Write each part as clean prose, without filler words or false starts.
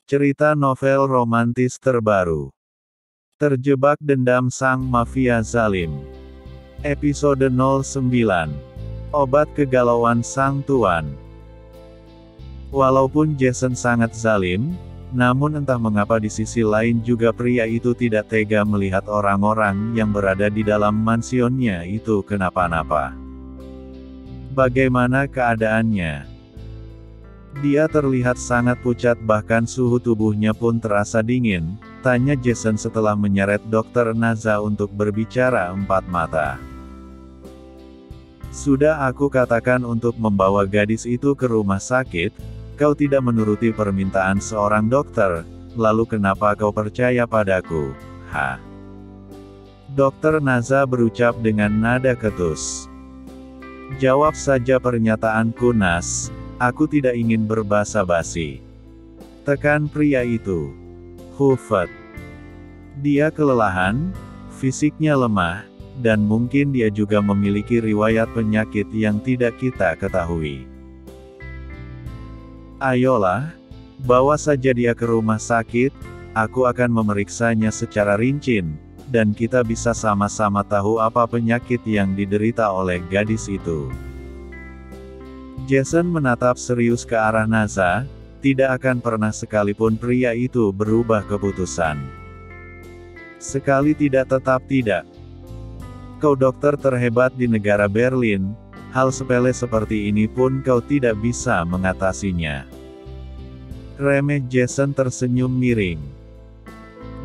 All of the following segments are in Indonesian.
Cerita novel romantis terbaru. Terjebak dendam sang mafia zalim. Episode 09. Obat kegalauan sang tuan. Walaupun Jason sangat zalim, namun entah mengapa di sisi lain juga pria itu tidak tega melihat orang-orang yang berada di dalam mansionnya itu kenapa-napa. Bagaimana keadaannya? Dia terlihat sangat pucat, bahkan suhu tubuhnya pun terasa dingin, tanya Jason setelah menyeret Dr. Naza untuk berbicara empat mata. Sudah aku katakan untuk membawa gadis itu ke rumah sakit, kau tidak menuruti permintaan seorang dokter, lalu kenapa kau percaya padaku? Dr. Naza berucap dengan nada ketus. Jawab saja pernyataanku, Nas. Aku tidak ingin berbasa-basi. Tekan pria itu. Hufet. Dia kelelahan, fisiknya lemah, dan mungkin dia juga memiliki riwayat penyakit yang tidak kita ketahui. Ayolah, bawa saja dia ke rumah sakit, aku akan memeriksanya secara rinci, dan kita bisa sama-sama tahu apa penyakit yang diderita oleh gadis itu. Jason menatap serius ke arah Naza, tidak akan pernah sekalipun pria itu berubah keputusan. Sekali tidak tetap tidak. Kau dokter terhebat di negara Berlin, hal sepele seperti ini pun kau tidak bisa mengatasinya. Remeh. Jason tersenyum miring.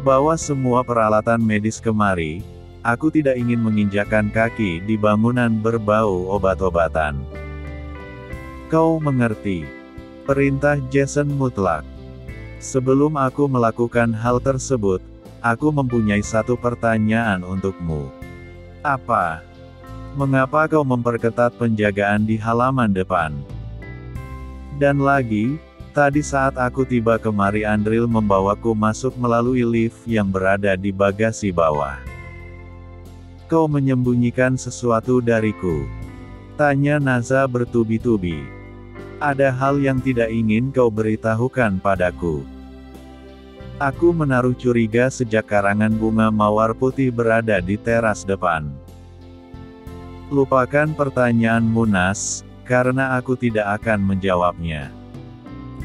Bawa semua peralatan medis kemari, aku tidak ingin menginjakan kaki di bangunan berbau obat-obatan. Kau mengerti? Perintah Jason mutlak. Sebelum aku melakukan hal tersebut, aku mempunyai satu pertanyaan untukmu. Apa? Mengapa kau memperketat penjagaan di halaman depan? Dan lagi, tadi saat aku tiba kemari Andril membawaku masuk melalui lift yang berada di bagasi bawah. Kau menyembunyikan sesuatu dariku? Tanya Naza bertubi-tubi. Ada hal yang tidak ingin kau beritahukan padaku. Aku menaruh curiga sejak karangan bunga mawar putih berada di teras depan. Lupakan pertanyaanmu, Nas, karena aku tidak akan menjawabnya.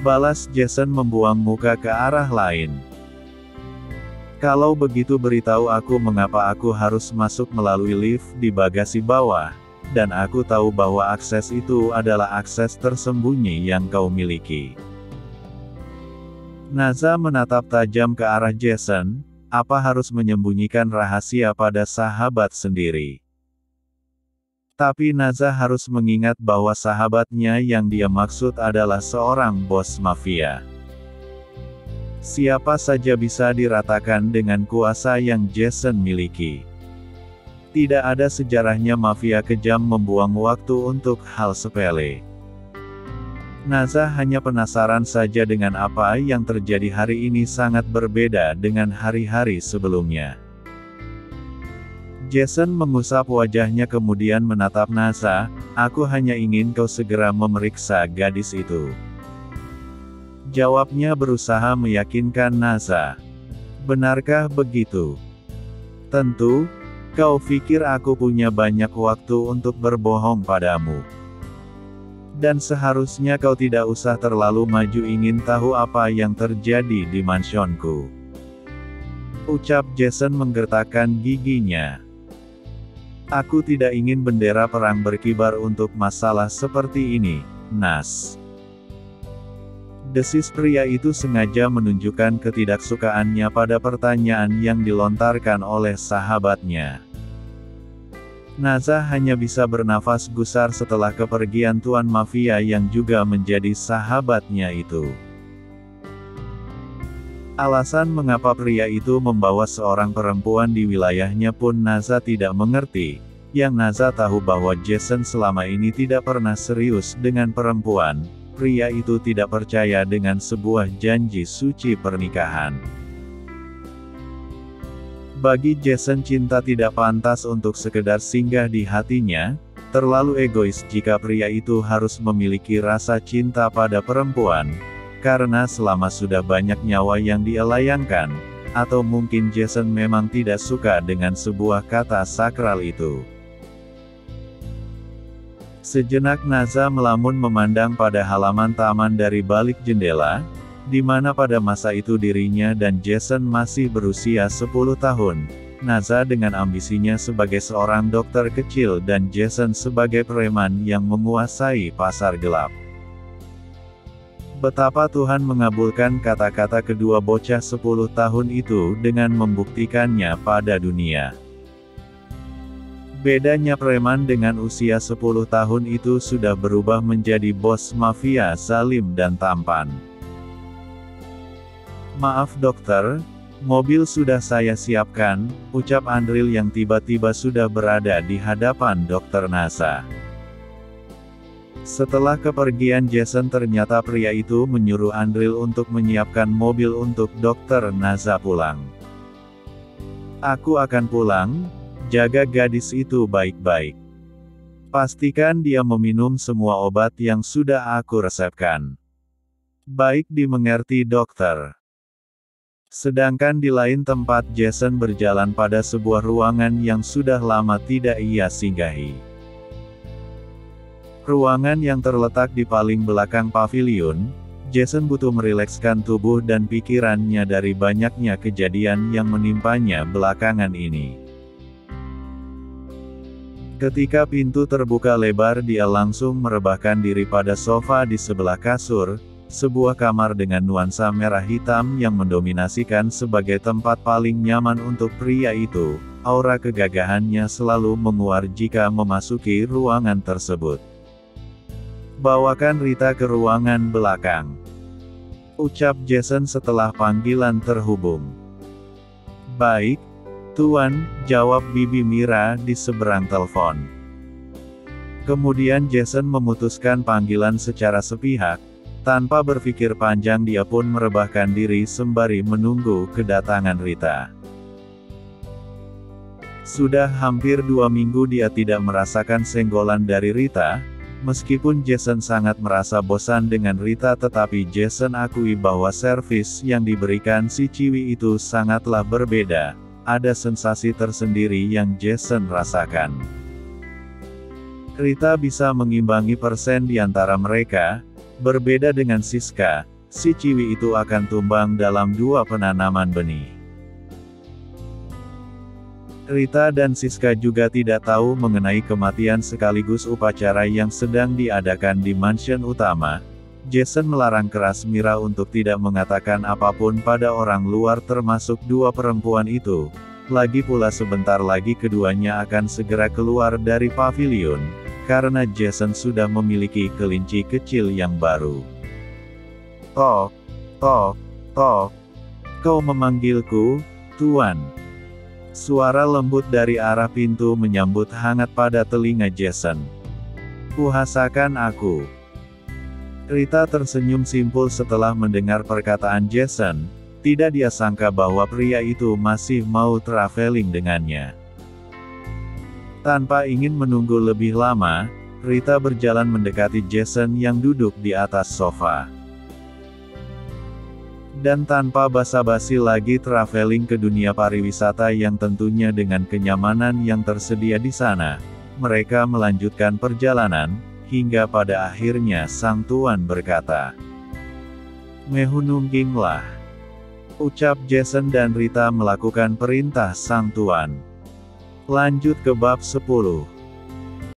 Balas Jason membuang muka ke arah lain. Kalau begitu beritahu aku mengapa aku harus masuk melalui lift di bagasi bawah. Dan aku tahu bahwa akses itu adalah akses tersembunyi yang kau miliki. Naza menatap tajam ke arah Jason, apa harus menyembunyikan rahasia pada sahabat sendiri? Tapi Naza harus mengingat bahwa sahabatnya yang dia maksud adalah seorang bos mafia. Siapa saja bisa diratakan dengan kuasa yang Jason miliki. Tidak ada sejarahnya mafia kejam membuang waktu untuk hal sepele. Naza hanya penasaran saja dengan apa yang terjadi hari ini sangat berbeda dengan hari-hari sebelumnya. Jason mengusap wajahnya kemudian menatap Naza, aku hanya ingin kau segera memeriksa gadis itu. Jawabnya berusaha meyakinkan Naza. Benarkah begitu? Tentu. Kau pikir aku punya banyak waktu untuk berbohong padamu. Dan seharusnya kau tidak usah terlalu maju ingin tahu apa yang terjadi di mansionku. Ucap Jason menggertakkan giginya. Aku tidak ingin bendera perang berkibar untuk masalah seperti ini, Nas. Desis pria itu sengaja menunjukkan ketidaksukaannya pada pertanyaan yang dilontarkan oleh sahabatnya. Naza hanya bisa bernafas gusar setelah kepergian tuan mafia yang juga menjadi sahabatnya itu. Alasan mengapa pria itu membawa seorang perempuan di wilayahnya pun Naza tidak mengerti. Yang Naza tahu bahwa Jason selama ini tidak pernah serius dengan perempuan. Pria itu tidak percaya dengan sebuah janji suci pernikahan. Bagi Jason cinta tidak pantas untuk sekedar singgah di hatinya, terlalu egois jika pria itu harus memiliki rasa cinta pada perempuan, karena selama sudah banyak nyawa yang dia layangkan, atau mungkin Jason memang tidak suka dengan sebuah kata sakral itu. Sejenak Naza melamun memandang pada halaman taman dari balik jendela, di mana pada masa itu dirinya dan Jason masih berusia 10 tahun. Naza dengan ambisinya sebagai seorang dokter kecil dan Jason sebagai preman yang menguasai pasar gelap. Betapa Tuhan mengabulkan kata-kata kedua bocah 10 tahun itu dengan membuktikannya pada dunia. Bedanya preman dengan usia 10 tahun itu sudah berubah menjadi bos mafia zalim dan tampan. "Maaf dokter, mobil sudah saya siapkan," ucap Andril yang tiba-tiba sudah berada di hadapan Dr. Naza. Setelah kepergian Jason ternyata pria itu menyuruh Andril untuk menyiapkan mobil untuk Dr. Naza pulang. "Aku akan pulang. Jaga gadis itu baik-baik. Pastikan dia meminum semua obat yang sudah aku resepkan." "Baik, dimengerti dokter." Sedangkan di lain tempat Jason berjalan pada sebuah ruangan yang sudah lama tidak ia singgahi. Ruangan yang terletak di paling belakang pavilion, Jason butuh merilekskan tubuh dan pikirannya dari banyaknya kejadian yang menimpanya belakangan ini. Ketika pintu terbuka lebar, dia langsung merebahkan diri pada sofa di sebelah kasur, sebuah kamar dengan nuansa merah hitam yang mendominasikan sebagai tempat paling nyaman untuk pria itu. Aura kegagahannya selalu menguar jika memasuki ruangan tersebut. "Bawakan Rita ke ruangan belakang," ucap Jason setelah panggilan terhubung. "Baik, Tuan," jawab Bibi Mira di seberang telepon. Kemudian Jason memutuskan panggilan secara sepihak. Tanpa berpikir panjang dia pun merebahkan diri sembari menunggu kedatangan Rita. Sudah hampir 2 minggu dia tidak merasakan senggolan dari Rita. Meskipun Jason sangat merasa bosan dengan Rita, tetapi Jason akui bahwa servis yang diberikan si Ciwi itu sangatlah berbeda. Ada sensasi tersendiri yang Jason rasakan. Rita bisa mengimbangi persen di antara mereka. Berbeda dengan Siska, si Ciwi itu akan tumbang dalam 2 penanaman benih. Rita dan Siska juga tidak tahu mengenai kematian sekaligus upacara yang sedang diadakan di mansion utama. Jason melarang keras Mira untuk tidak mengatakan apapun pada orang luar termasuk 2 perempuan itu. Lagi pula sebentar lagi keduanya akan segera keluar dari pavilion, karena Jason sudah memiliki kelinci kecil yang baru. "Tok, tok, tok. Kau memanggilku, Tuan?" Suara lembut dari arah pintu menyambut hangat pada telinga Jason. "Kuhasakan aku." Rita tersenyum simpul setelah mendengar perkataan Jason. Tidak dia sangka bahwa pria itu masih mau traveling dengannya. Tanpa ingin menunggu lebih lama, Rita berjalan mendekati Jason yang duduk di atas sofa. Dan tanpa basa-basi lagi traveling ke dunia pariwisata yang tentunya dengan kenyamanan yang tersedia di sana, mereka melanjutkan perjalanan, hingga pada akhirnya sang tuan berkata, "Mehunungginglah," ucap Jason dan Rita melakukan perintah sang tuan. Lanjut ke bab 10.